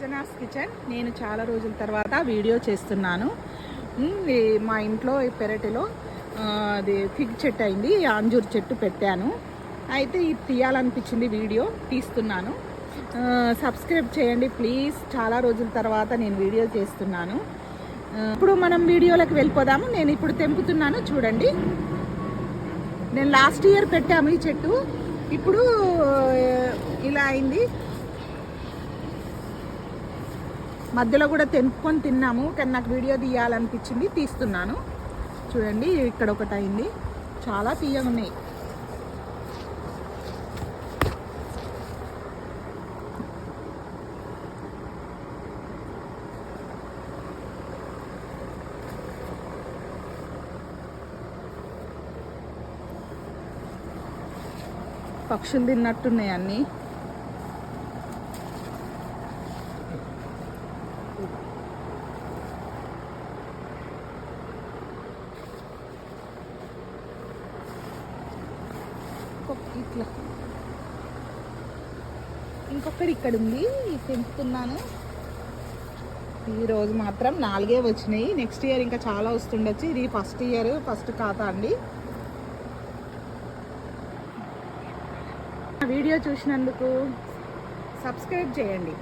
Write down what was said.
వందనాస్ kitchen. నేను చాలా రోజుల తర్వాత వీడియో చేస్తున్నాను. మా ఇంట్లో పెరటిలో అది ఫిగ్ చెట్టు అయింది, అంజూర్ చెట్టు పెట్టాను. అయితే ఇది తీయాలనిపించింది, వీడియో తీస్తున్నాను. సబ్స్క్రైబ్ చేయండి ప్లీజ్. చాలా రోజుల తర్వాత నేను వీడియో చేస్తున్నాను. ఇప్పుడు మనం వీడియోలోకి వెళ్ళిపోదాము. నేను ఇప్పుడు తెంపుతున్నాను, చూడండి. నేను లాస్ట్ ఇయర్ పెట్టాము ఈ చెట్టు, ఇప్పుడు ఇలా అయింది. మధ్యలో కూడా తెంపుకొని తిన్నాము, కానీ నాకు వీడియో తీయాలనిపించింది, తీస్తున్నాను. చూడండి, ఇక్కడ ఒకటి అయింది. చాలా తీయగా ఉన్నాయి. పక్షులు తిన్నట్టున్నాయి అన్నీ. ఇట్లా ఇంకొకటి ఇక్కడ ఉంది, తెంపుతున్నాను. ఈరోజు మాత్రం 4 వచ్చినాయి. నెక్స్ట్ ఇయర్ ఇంకా చాలా వస్తుండొచ్చు. ఇది ఫస్ట్ ఇయర్, ఫస్ట్ ఖాతా అండి. వీడియో చూసినందుకు సబ్స్క్రైబ్ చేయండి.